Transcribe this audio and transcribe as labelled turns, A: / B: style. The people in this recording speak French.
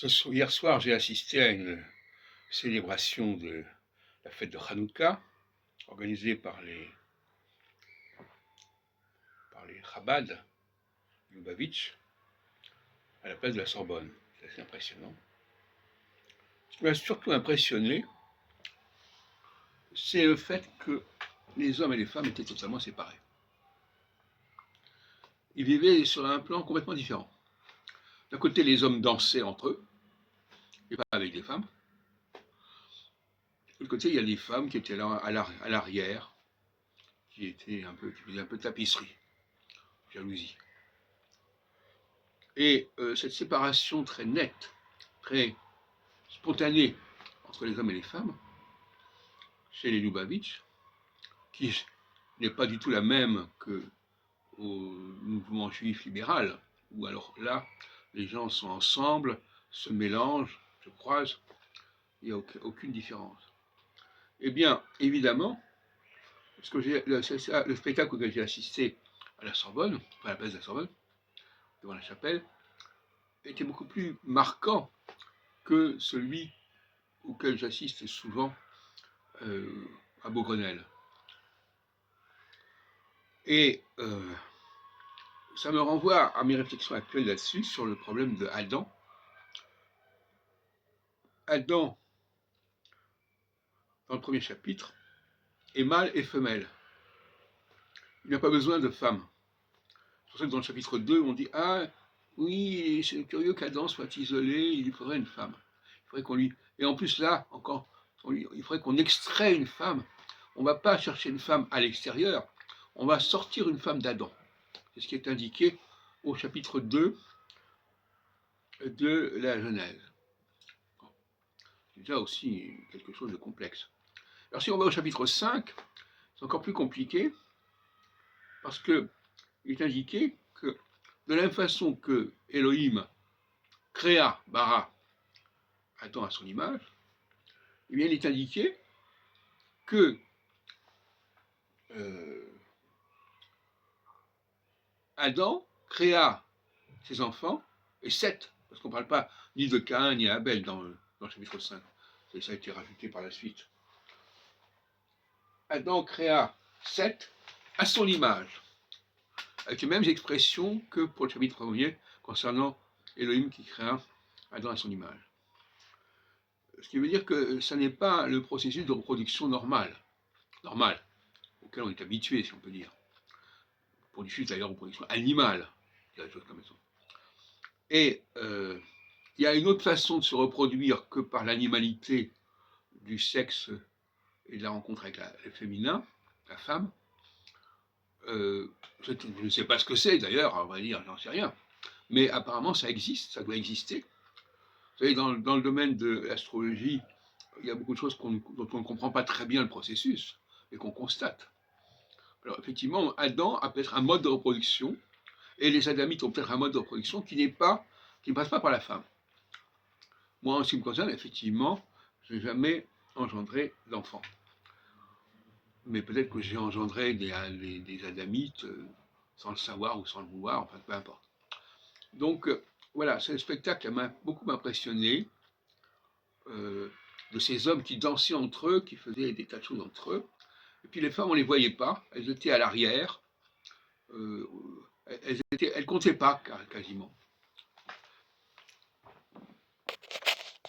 A: Hier soir, j'ai assisté à une célébration de la fête de Hanouka, organisée par les Chabad, Lubavitch, à la place de la Sorbonne. C'est assez impressionnant. Ce qui m'a surtout impressionné, c'est le fait que les hommes et les femmes étaient totalement séparés. Ils vivaient sur un plan complètement différent. D'un côté, les hommes dansaient entre eux, et pas avec les femmes. De l'autre côté, il y a des femmes qui étaient là à l'arrière, qui faisaient un peu de tapisserie, jalousie. Et cette séparation très nette, très spontanée entre les hommes et les femmes, chez les Lubavitch, qui n'est pas du tout la même que au mouvement juif libéral, où alors là, les gens sont ensemble, se mélangent, se croisent, il n'y a aucune différence. Eh bien, évidemment, parce que le spectacle auquel j'ai assisté à la Sorbonne, à la place de la Sorbonne, devant la chapelle, était beaucoup plus marquant que celui auquel j'assiste souvent à Beaugrenelle. Et ça me renvoie à mes réflexions actuelles là-dessus, sur le problème de Adam. Adam, dans le premier chapitre, est mâle et femelle. Il n'a pas besoin de femme. C'est pour ça que dans le chapitre 2, on dit « Ah, oui, c'est curieux qu'Adam soit isolé, il lui faudrait une femme. » Il faudrait qu'on lui... Et en plus là, encore, il faudrait qu'on extrait une femme. On ne va pas chercher une femme à l'extérieur, on va sortir une femme d'Adam. C'est ce qui est indiqué au chapitre 2 de la Genèse. C'est déjà aussi quelque chose de complexe. Alors si on va au chapitre 5, c'est encore plus compliqué, parce qu'il est indiqué que de la même façon que Elohim créa, bara, Adam à son image, eh bien il est indiqué que Adam créa ses enfants, et 7, parce qu'on ne parle pas ni de Caïn ni d'Abel dans le chapitre 5, ça a été rajouté par la suite. Adam créa 7 à son image, avec les mêmes expressions que pour le chapitre 1er concernant Elohim qui créa Adam à son image. Ce qui veut dire que ça n'est pas le processus de reproduction normal, auquel on est habitué, si on peut dire. Processus d'ailleurs de reproduction animale, quelque chose comme ça. Et il y a une autre façon de se reproduire que par l'animalité du sexe et de la rencontre avec le féminin, la femme. Je ne sais pas ce que c'est d'ailleurs, on va dire, j'en sais rien. Mais apparemment ça existe, ça doit exister. Vous savez, dans le domaine de l'astrologie, il y a beaucoup de choses dont on ne comprend pas très bien le processus et qu'on constate. Alors effectivement, Adam a peut-être un mode de reproduction, et les Adamites ont peut-être un mode de reproduction qui ne passe pas par la femme. Moi, en ce qui me concerne, effectivement, je n'ai jamais engendré d'enfant. Mais peut-être que j'ai engendré des Adamites sans le savoir ou sans le vouloir, enfin peu importe. Donc voilà, c'est un spectacle qui m'a beaucoup impressionné, de ces hommes qui dansaient entre eux, qui faisaient des tas de choses entre eux. Et puis les femmes, on ne les voyait pas, elles étaient à l'arrière, elles ne comptaient pas quasiment.